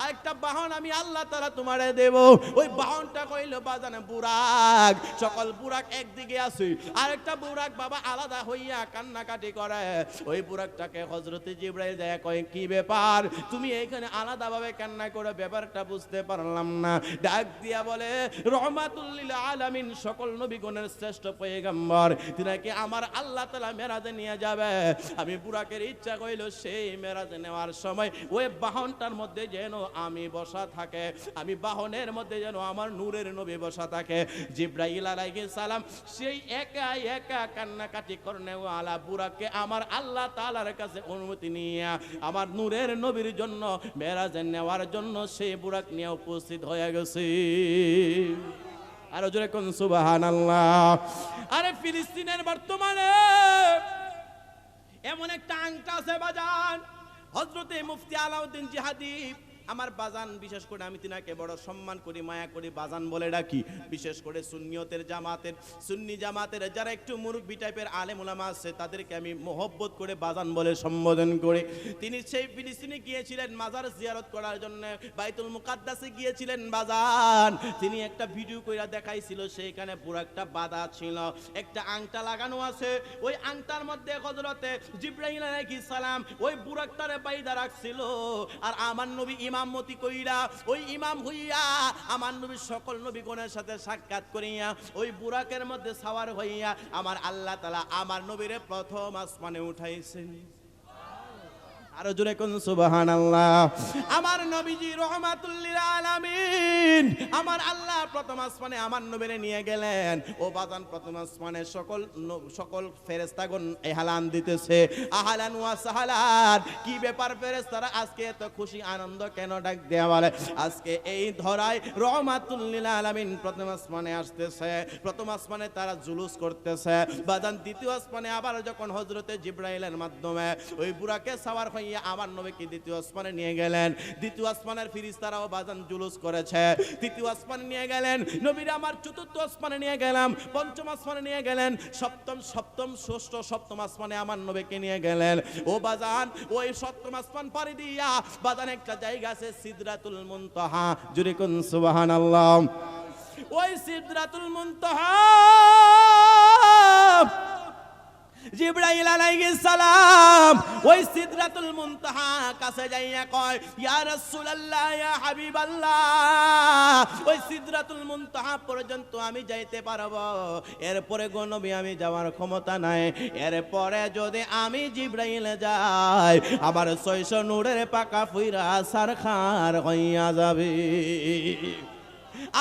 আরেকটা বাহন আমি আল্লাহ তাআলা তোমারে দেব। ওই বাহনটা কইল বাজান বুরাক। সকল বুরাক একদিকে আছে, আরেকটা বুরাক বাবা আলাদা হইয়া কান্নাকাটি করে। ওই বুরাকটাকে হযরত জিবরাইল যায় কয়, কি ব্যাপার তুমি এখানে আলাদাভাবে কান্না করে? ব্যাপারটা বুঝতে পারলাম না। ডাক দিয়া বলে, রহমাতুল লিল আলামিন সকল নবীগণের শ্রেষ্ঠ পয়গম্বর, তিনাকে আমার আল্লাহ তাআলা মেরাজে নিয়ে যাবে। আমি বুরাকের ইচ্ছা কইল সেই মেরাজে নেওয়ার সময় ওই বাহনটার মধ্যে যেন আমি বসা থাকে, আমি বাহনের মধ্যে যেন আমার নূরের নবী বসা থাকে। জিবরাইল আলাইহিস সালাম সেই একা একা কান্নাকাটি করনে ওয়ালা বুরাককে আমার আল্লাহ তাআলার কাছে অনুমতি নিয়ে আমার নূরের নবীর জন্য মেরাজে নেওয়ার জন্য সেই বুরাক নিয়ে উপস্থিত হয়ে গেছে। আর জোরে কোন সুবহানাল্লাহ। আরে ফিলিস্তিনের বর্তমানে এমন একটা আংটা আছে বাজান, হযরতে মুফতি আলাউদ্দিন জিহাদি আমার বাজান, বিশেষ করে আমি তিনাকে বড় সম্মান করি, মায়া করি, বাজান বলে ডাকি। বিশেষ করে সুন্নিয়তের জামাতের, সুন্নি জামাতের যারা একটু মুরব্বি টাইপের আলেম ওলামা আছে তাদেরকে আমি মোহব্বত করে বাজান বলে সম্বোধন করি। তিনি সেই ফিলিস্তিনে গিয়েছিলেন মাজার জিয়ারত করার জন্য, বাইতুল মুকাদ্দাসে গিয়েছিলেন বাজান। তিনি একটা ভিডিও কইরা দেখাইছিল, সেইখানে পুরো একটা বাধা ছিল, একটা আংটা লাগানো আছে। ওই আংটার মধ্যে হযরতে জিবরাইল আলাইহিস সালাম ওই বুরাকটারে বাইদা রাখছিল। আর আমার নবী ইমামতি কইরা ওই ইমাম হইয়া আমার নবীর সকল নবীগণের সাথে সাক্ষাৎ করিয়া ওই বুরাকের মধ্যে সাওয়ার হইয়া আমার আল্লাহ তাআলা আমার নবীরে প্রথম আসমানে উঠাইছেন। আরো জোরে কোন সুবহানাল্লাহ। আমার নবীজি রাহমাতুল লিল আলামিন, আমার আল্লাহ প্রথম আসমানে আমার নবীরে নিয়ে গেলেন। ও বাজান প্রথম আসমানে সকল ফেরেশতাগণ এহলান দিতেছে, আহলান ওয়া সাহলান। কি ব্যাপার ফেরেশতারা আজকে এত খুশি আনন্দ কেন? ডাক দেয়া বলে, আজকে এই ধরায় রাহমাতুল লিল আলামিন প্রথম আসমানে আসতেছে। প্রথম আসমানে তারা জুলুস করতেছে বাজান। দ্বিতীয় আসমানে আবার যখন হযরতে জিবরাইলের মাধ্যমে ওই বুরাকে সাওয়ার আমার নবীকে দ্বিতীয় আসমানে নিয়ে গেলেন। দ্বিতীয় আসমানের ফেরেশতারাও বাজান জুলুস করেছে। তৃতীয় আসমানে নিয়ে গেলেন নবীরা আমার, চতুর্থ আসমানে নিয়ে গেলাম, পঞ্চম আসমানে নিয়ে গেলেন, সপ্তম ষষ্ঠ সপ্তম আসমানে আমার নবীকে নিয়ে গেলেন। ও বাজান ওই সপ্তম আসমান পাড়ি দিয়া বাজান একটা জায়গা আছে সিদরাতুল মুনতাহা। জোরে কোন সুবহানাল্লাহ। ওই সিদরাতুল মুনতাহা জিবরাইল আলাইহিস সালাম ওই সিদরাতুল মুনতাহা কাছে যাইয়া কয়, ইয়া রাসূলুল্লাহ, ইয়া হাবিবাল্লাহ, ওই সিদরাতুল মুনতাহা পর্যন্ত আমি যাইতে পারবো, এরপরে গো নবী আমি যাওয়ার ক্ষমতা নাই। এরপরে যদি আমি জিবরাইল যাই আমার 600 নূরের পাকা ফুইরা সারখার হইয়া যাবে।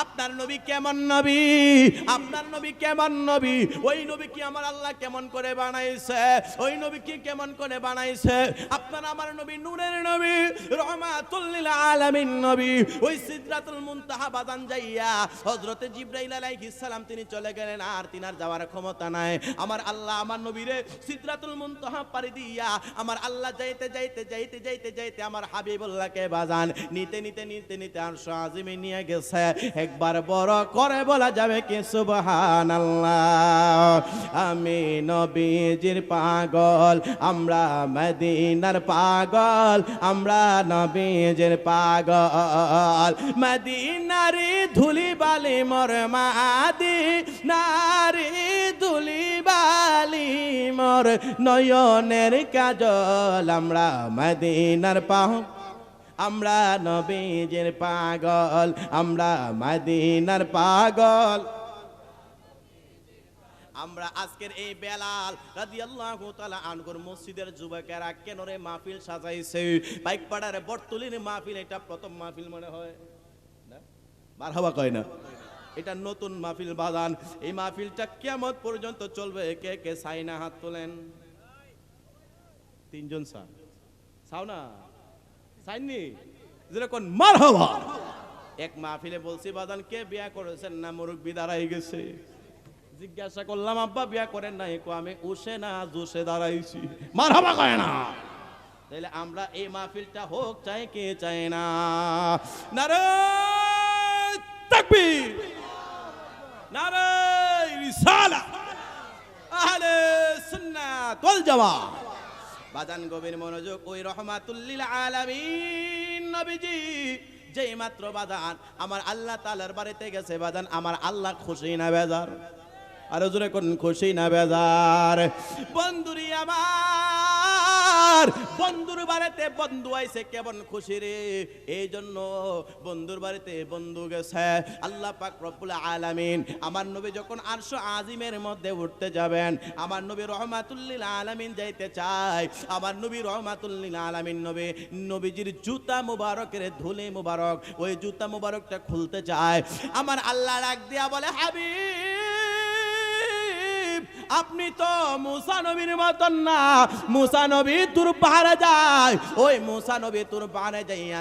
আপনার নবী কেমন নবী, আপনার নবী কেমন নবী, ওই নবী কি আমার আল্লাহ কেমন করে বানাইছে, ওই নবী কি কেমন করে বানাইছে। আপনার আমার নবী নূরের নবী, রহমাতুল লিল আলামিন নবী। ওই সিদরাতুল মুনতাহা বাদান যাইয়া হযরতে জিবরাইল আলাইহিস সালাম তিনি চলে গেলেন, আর তিনার যাওয়ার ক্ষমতা নাই। আমার আল্লাহ আমার নবীরে সিদরাতুল মুনতাহা পাড়ি দিয়া আমার আল্লাহ যাইতে যাইতে যাইতে যাইতে যাইতে আমার হাবিবুল্লাহকে বাজান নিতে নিতে নিতে নিতে আরশ আজিমে নিয়ে গেছে। একবার বড় করে বলা যাবে কি সুবহানাল্লাহ। আমি নবীজির পাগল, আমরা মদিনার পাগল, আমরা নবীজির পাগল। মদিনারি ধুলি বালি মোর মাদিনারি ধুলি বালি মোর নয়নের কাজল। আমরা মদিনার পাগল, আমরা নবীজির পাগল, আমরা মদিনার পাগল। আমরা আজকের এই বেলাল রাদিয়াল্লাহু তাআলা আনহুর মসজিদের যুবকেরা কেন রে মাহফিল সাজাইছে, পাইকপাড়ার বটতলির মাহফিল এটা প্রথম মাহফিল মনে হয় না, মারহাবা কয় না, এটা নতুন মাহফিল বাজান। এই মাহফিলটা কিয়ামত পর্যন্ত চলবে। কে কে চাই না হাত তোলেন। তিনজন চাও না, চাইনি যেরকম মারহাবা। এক মাহফিলে বলছি বাজান কে বিয়া করেছেন না, মুরব্বি দাঁড়াই গেছে। জিজ্ঞাসা করলাম আব্বা বিয়া করেন নাই, কো আমি উসে না জুসে দাঁড়াইছি। মারহাবা কয় না। তাইলে আমরা এই মাহফিলটা হোক চাই কে চায় না। নারে তাকবীর, নারে রিসালাত, আহলে সুন্নাত ওয়াল জামাত। বাজান গভীর মনোযোগ। ওই রহমাতুল লিল আলামিন নবীজি যেই মাত্র বাজান আমার আল্লাহ তাআলার বাড়িতে গেছে, বাজান আমার আল্লাহ খুশি না বেজার? আর জোরে কোন খুশি না বেজার? বন্ধুরি আমার, বন্ধুর বাড়িতে বন্ধু আইছে কেমন খুশি রে। এই জন্য বন্ধুর বাড়িতে বন্ধু গেছে। আল্লাহ পাক রব্বুল আলামিন আমার নবী যখন আরশ আজিমের মধ্যে উঠতে যাবেন, আমার নবী রহমাতুল লিল আলামিন যাইতে চায়। আমার নবী রহমাতুল লিল আলামিন নবী নবীজির জুতা মুবারকের ধুলি মুবারক, ওই জুতা মুবারকটা খুলতে চায়। আমার আল্লাহ ডাক দিয়া বলে হাবিব আপনি তো মুসা নবীর মতন না। মুসা নবী তুর পাহাড়ে যায়, ওই মুসা নবী তুর পাহাড়ে যাইয়া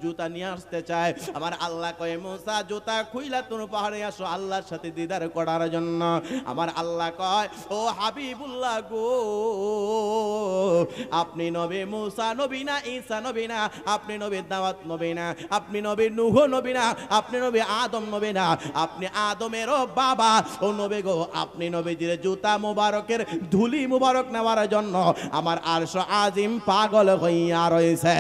জুতা নিয়ে আসতে চায়। আমার আল্লাহ কয় মুসা জুতা খুইলা তুর পাহাড়ে আসো আল্লাহর সাথে দিদার করার জন্য। আমার আল্লাহ কয় ও হাবিবুল্লাহ গো, আপনি নবী মুসা নবী না, ঈসা নবী না, আপনি নবী দাওয়াত নবী না, আপনি নবী নূহ নবী না, আপনি নবী আদম নবী না, আপনি আদমেরও বাবা। ও নবী গো, আপনি নবীজির জুতা মুবারকের ধুলি মুবারক নেওয়ার জন্য আমার আরশ আজিম পাগল হইয়া রয়েছে।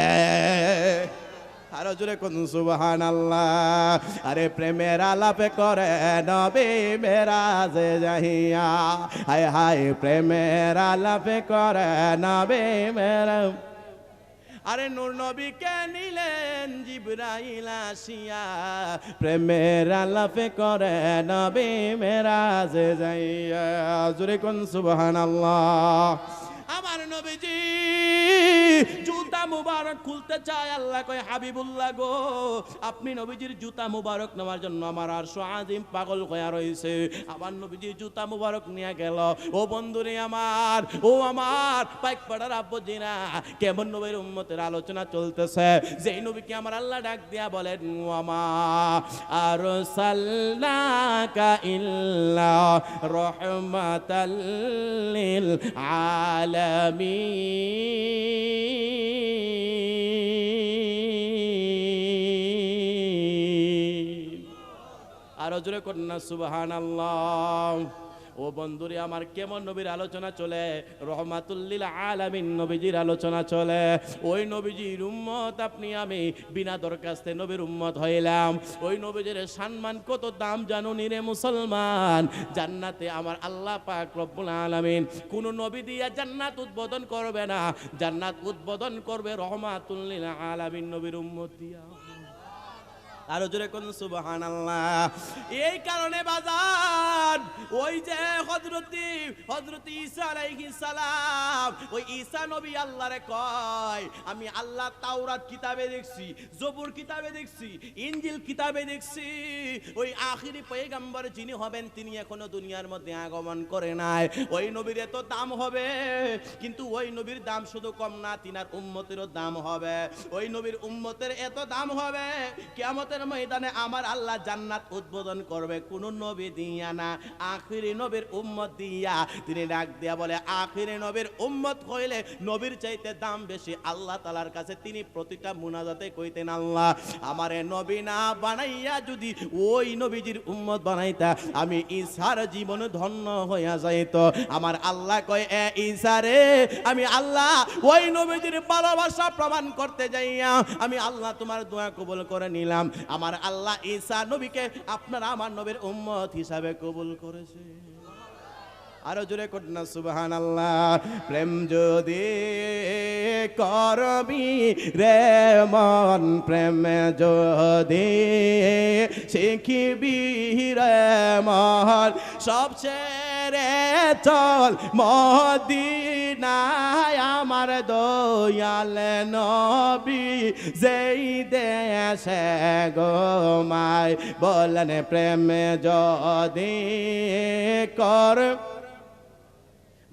আরো জোরে কোন সুবহানাল্লাহ। আরে প্রেমের আলাপে করে নবী মেরাজে যাইয়া, হায় হায় প্রেমের আলাপে করে নবী মেরাজ। আরে নূর নবীকে নিলেন জিবরাইল আসিয়া, প্রেমের আলাপে করে নবী মেরাজে যাইয়া। জোরে কোন সুবহানাল্লাহ। আমার নবীজি জুতা মুবারক খুলতে চায়। আল্লাহ কয় হাবিবুল্লাহ গো, আপনি নবীজির জুতা মুবারক নেওয়ার জন্য আমার আরশ আজিম পাগল হয়ে রয়েছে। আমার নবীজি জুতা মুবারক নিয়ে গেল। ও বন্ধুরে আমার, ও আমার পাইকপাড়ার আব্বুজিরা, কেমন নবীর উম্মতের আলোচনা চলতেছে। যেই নবীকে আমার আল্লাহ ডাক দিয়া বলেন ওয়ামা আরসালনাকা ইল্লা রাহমাতাল লিল আলামিন। আরো জোরে কন্যা সুবহানাল্লাহ। ও বন্ধুরে আমার কেমন নবীর আলোচনা চলে, রহমাতুল লিল আলামিন নবীজির আলোচনা চলে। ওই নবীজির উম্মত আপনি আমি বিনা দরখাস্তে নবীর উম্মত হইলাম। ওই নবীজির সম্মান কত দাম জানুনি রে মুসলমান। জান্নাতে আমার আল্লাহ পাক রব্বুল আলামিন কোন নবী দিয়া জান্নাত উদ্বোধন করবে না, জান্নাত উদ্বোধন করবে রহমাতুল লিল আলামিন নবীর উম্মত দিয়া। আরো জোরে কোন সুবহানাল্লাহ। এই কারণে বাজার ওই যে হযরত ঈসা আলাইহিস সালাম, ওই ঈসা নবী আল্লাহরে কয়, আমি আল্লাহ তাওরাত কিতাবে দেখছি, জবুর কিতাবে দেখছি, ইনজিল কিতাবে দেখছি, ওই আখিরি পয়গম্বর যিনি হবেন তিনি এখনো দুনিয়ার মধ্যে আগমন করে নাই। ওই নবীর এত দাম হবে, কিন্তু ওই নবীর দাম শুধু কম না, তিনার উম্মতেরও দাম হবে। ওই নবীর উম্মতের এত দাম হবে, কিয়ামতের ময়দানে আমার আল্লাহ জান্নাত উদ্বোধন করবে কোন নবী দিয়া না, আখিরি নবীর উম্মত দিয়া। তিনি ডাক দিয়া বলে, আখিরি নবীর উম্মত হইলে নবীর চাইতে দাম বেশি আল্লাহ তাআলার কাছে। তিনি প্রতিটা মুনাজাতে কইতেন, আল্লাহ আমারে নবী না বানাইয়া যদি ওই নবীজির উম্মত বানাইতা, আমি ঈসার জীবন ধন্য হইয়া যাইত। আমার আল্লাহ কয়, এ ঈসা রে, আমি আল্লাহ ওই নবীজির ভালোবাসা প্রমাণ করতে যাইয়া আমি আল্লাহ তোমার দোয়া কবুল করে নিলাম। আমার আল্লাহ ঈসা নবীকে আপনারা আমার নবীর উম্মত হিসাবে কবুল করেছে। আরো জোরে কন্যা সুবহানাল্লাহ। প্রেম যদি করবি রে মন, প্রেম যদি শিখিবি রে মন, সব ছেড়ে চল মদিনায় আমার দয়াল নবী যেই দেশে গোমায়। বলেন প্রেম যদি কর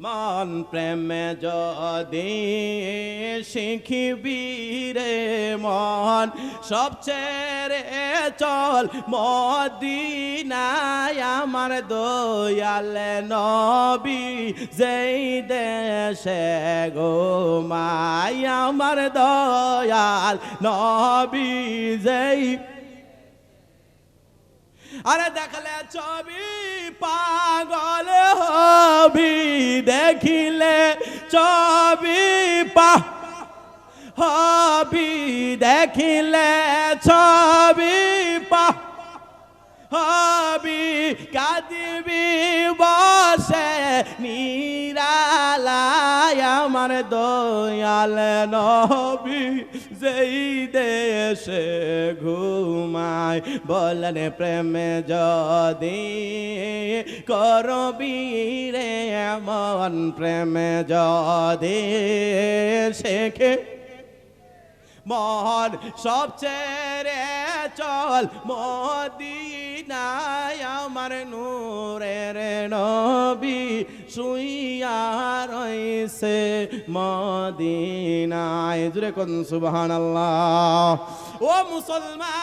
মন, প্রেম যদি শিখিবি রে মন, সব ছেড়ে চল মদিনায় আমার দয়াল নবী যেই দেশে গোমায়। আমার দয়াল নবী যেই, আরে দেখলে ছবি পাগল হবি, দেখিলে ছবি হবি, দেখিলে ছবি হবি, কাঁদিবি বসে নিরালায় আমার দয়াল নবী যেই দেশে ঘুমায়। বলেন প্রেম যদি করবি রে মন, প্রেম যদি শেখে মন, সব ছেড়ে চল মদিনায় আমার নূরের নবী শুইয়া রইছে মদিনায়। জুড়ে কোন সুবহানাল্লাহ। ও মুসলমান,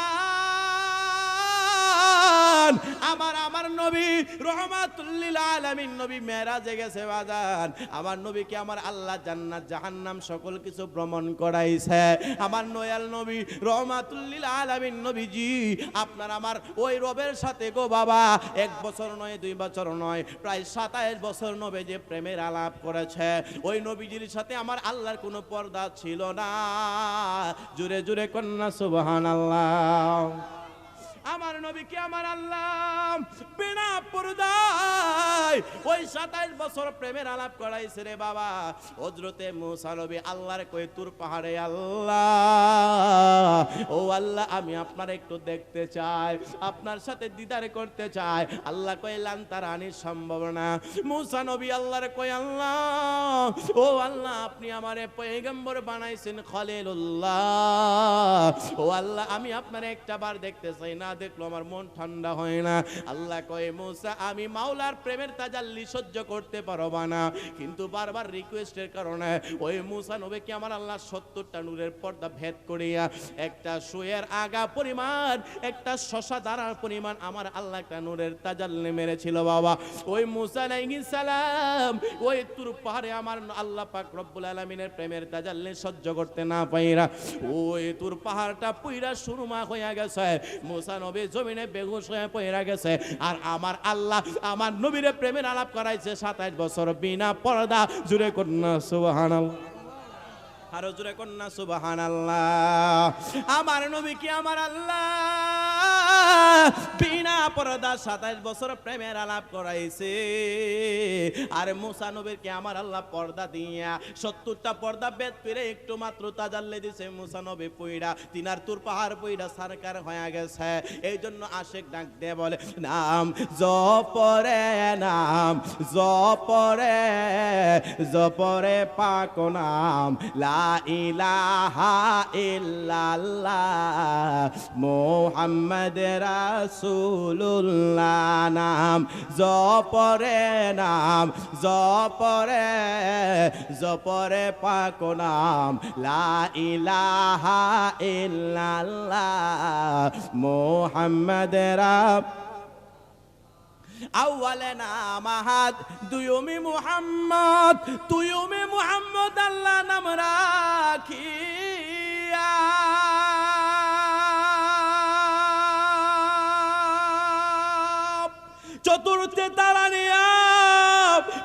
আমার নবী রহমাতুল লিল আলামিন নবী মেরাজে গেছে বাজান। আমার নবীকে আমার আল্লাহ জান্নাত জাহান্নাম সকল কিছু ভ্রমণ করাইছে। আমার নয়াল নবী রহমাতুল লিল আলামিন নবীজি আপনার আমার ওই রবের সাথে গো বাবা 1 বছর নয় 2 বছর নয়, প্রায় 27 বছর নবী যে প্রেমের আলাপ করেছে। ওই নবীজির সাথে আমার আল্লাহর কোনো পর্দা ছিল না। জোরে জোরে কন্যা সুবহানাল্লাহ। আমার নবীকে আমার আল্লাহ বিনা পর্দায় ওই 27 বছর প্রেমের আলাপ করাইছে রে বাবা। হযরতে মুসা নবী আল্লাহর কই তুর পাহাড়ে, আল্লাহ ও আল্লাহ আমি আপনার একটু দেখতে চাই, আপনার সাথে দিদার করতে চাই। আল্লাহ কইলাম তার আনি সম্ভব না। মুসা নবী আল্লাহর কই, আল্লাহ ও আল্লাহ আপনি আমারে পয়গম্বর বানাইছেন খলিলুল্লাহ, ও আল্লাহ আমি আপনার একটা বার দেখতে চাই না, দেখলো আমার মন ঠান্ডা হয় না। আল্লাহ কয়, মুসা আমি মাওলার প্রেমের তাজাল্লি সহ্য করতে পারবা না, কিন্তু বারবার রিকোয়েস্টের কারণে ওই মুসা নবীকে আমার আল্লাহ 70টা নূরের পর্দা ভেদ করিয়া একটা সুয়ের আগা পরিমাণ, একটা শশা দানার পরিমাণ আমার আল্লাহ একটা নূরের তাজাল্লি মেরেছিল বাবা। ওই মুসা আলাইহিস সালাম ওই তুর পাহাড়ে আমার আল্লাহ পাক রব্বুল আলামিনের প্রেমের তাজাল্লি সহ্য করতে না পাইরা ওই তুর পাহাড়টা পুইরা সুরমা হয়ে গেছে। মুসা নবী জমিনে বেহুশ হয়ে পড়ে গেছে। আর আমার আল্লাহ আমার নবীর প্রেমের আলাপ করাইছে 27 বছর বিনা পর্দা। জুড়ে কন্যা সুবহানাল্লাহ, আরো জুড়ে কন্যা সুবহানাল্লাহ। আমার নবী কি আমার আল্লাহ বিনা পর্দা 27 বছর প্রেমের আলাপ করাইছে। আর মুসা নবীকে আমার আল্লাহ পর্দা দিয়া 70টা পর্দা বেদ করে একটু মাত্র তাজাল্লি দিছে। মুসা নবী পইড়া তিনার তুর পাহাড় পইড়া সরকার হয়ে গেছে। এই জন্য আশেক ডাক দিয়ে বলে নাম জপরে, নাম জপরে, জপরে পাক নাম লা ইলাহা ইল্লাল্লাহ মুহাম্মদ রাসূলুল্লাহ। নাম জপরে, নাম জপরে, জপরে পাক নাম লা ইলাহা ইল্লাল্লাহ মুহাম্মদ আউয়ালে নাম আহাদ, দুয়ুমি মুহাম্মদ, তুয়ুমি মুহাম্মদ আল্লাহ নাম রাখিয়া চতুর্থে তারা নিয়া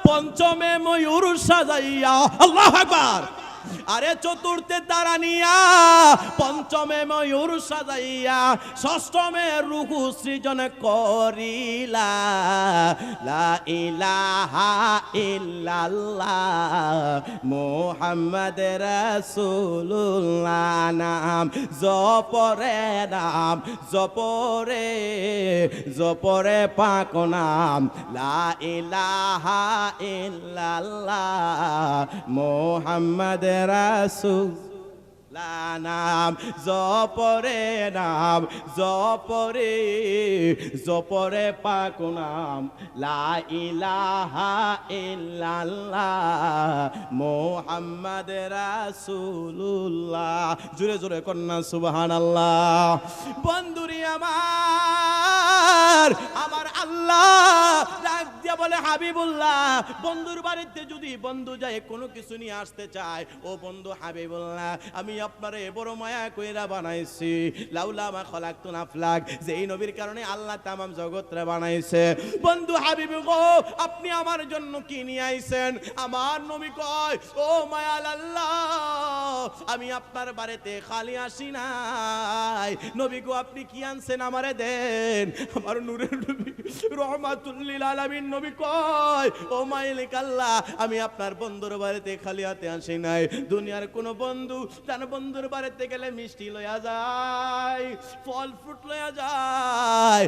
পঞ্চমে ময়ূর সাজাইয়া, আল্লাহু আকবার। আরে চতুর্থে তারা নিয়া পঞ্চমে ময়ূর সাজাইয়া ষষ্ঠমে রুহু সৃজন করিলা লা ইলাহা ইল্লাল্লাহ মুহাম্মদ রাসূলুল্লাহ। নাম জপরে, নাম জপরে, জপরে পাক নাম লা ইলাহা ইল্লাল্লাহ মুহাম্মদ রাসূল। নাম জপরে, নাম জপরে, জপরে পাক নাম লা ইলাহা ইল্লাল্লাহ মুহাম্মদ রাসূলুল্লাহ। জোরে জোরে কন্যা সুবহানাল্লাহ। বন্ধুরি আমার, আমার আল্লাহ ডাক দিয়া বলে হাবিবুল্লাহ, বন্ধুর বাড়িতে যদি বন্ধু যায় কোনো কিছু নিয়ে আসতে চায়, ও বন্ধু হাবিবুল্লাহ আমি আপনারে বড় মায়া কইরা বানাইছি। লাউলা মা খলাকতুন আফলাক, যেই নবীর কারণে আল্লাহ তামাম জগৎরে বানাইছে। বন্ধু হাবিব গো আপনি আমার জন্য কি নিয়ে আইছেন? আমার নবী কয় ও মায়াল আল্লাহ আমি আপনার বাড়িতে খালি আসি নাই। নবী গো আপনি কি আনছেন আমারে দেন। আমার নূরের নবী রহমাতুল লিল আলামিন নবী কয় ও মালিক আল্লাহ আমি আপনার বন্ধুর বাড়িতে খালি হাতে আসি নাই। দুনিয়ার কোন বন্ধু তার বন্ধুর বাড়িতে গেলে মিষ্টি লইয়া যায়, ফল ফ্রুট লইয়া যায়,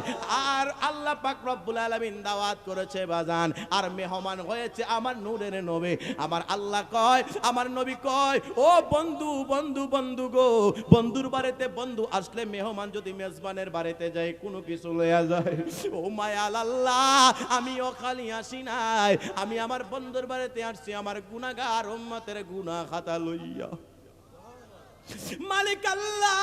আর আল্লাহ পাক রব্বুল আলামিন দাওয়াত করেছে বাজান, আর মেহমান হয়েছে আমার নূরের নবী। আমার আল্লাহ কয়, আমার নবী কয় ও বন্ধু বন্ধু বন্ধু গো, বন্ধুর বাড়িতে বন্ধু আসলে মেহমান যদি মেজবানের বাড়িতে যায় কোনো কিছু লইয়া যায়, ও মায়াল আল্লাহ আমিও খালি আসি নাই, আমি আমার বন্ধুর বাড়িতে আসছি আমার গুনাহগার উম্মতের গুনাহ খাতা লইয়া। মালিক আল্লাহ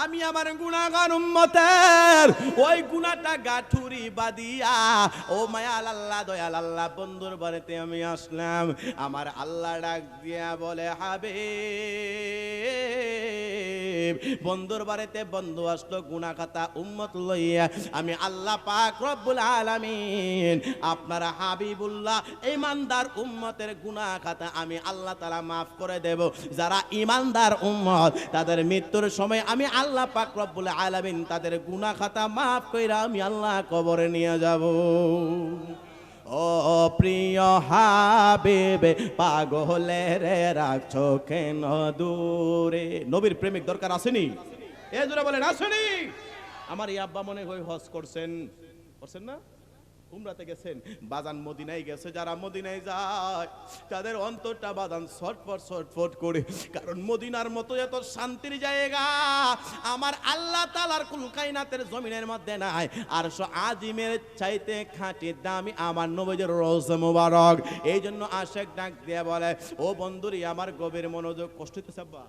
আমি আমার গুনাহগার উম্মতের ওই গুনাহটা গাঠুরি বাদিয়া ও মায়াল আল্লাহ দয়াল আল্লাহ বন্ধুর বাড়িতে আমি আসলাম। আমার আল্লাহ ডাক দিয়া বলে হাবিব বন্ধুর বাড়িতে বন্ধু আসলো গুনাহ খাতা উম্মত লইয়া, আমি আল্লাহ পাক রব্বুল আলামিন আপনার হাবিবুল্লাহ ঈমানদার উম্মতের গুনাহ খাতা আমি আল্লাহ তাআলা maaf করে দেব। যারা ঈমানদার উম্মত তাদের মৃত্যুর সময় আমি আল্লাহ পাক রব্বুল আলামিন তাদের গুনাহ খাতা maaf কইরা আমি আল্লাহ কবরে নিয়ে যাব। ও প্রিয় হাবিবে পাগলের রাখছো কেন দূরে। নবীর প্রেমিক দরকার আসেনি? এ জোরে বলেন আসেনি? আমার এই আব্বা মনে হয় হজ করছেন, করছেন না? উমরাতে গেছেন, বাজান মদিনায় গেছে। যারা মদিনায় যায় তাদের অন্তরটা বাজান ছটফট ছটফট করে, কারণ মদিনার মতো এত শান্তির জায়গা আমার আল্লাহ তাআলার কুল কায়নাতের জমিনের মধ্যে নাই। আর আজিমের চাইতে খাঁটি দামি আমার নবীর রওজা মুবারক। এই জন্য আশেক ডাক দিয়ে বলে ও বন্ধুরি আমার গভীর মনোযোগ, কষ্ট হইতেছে আব্বা?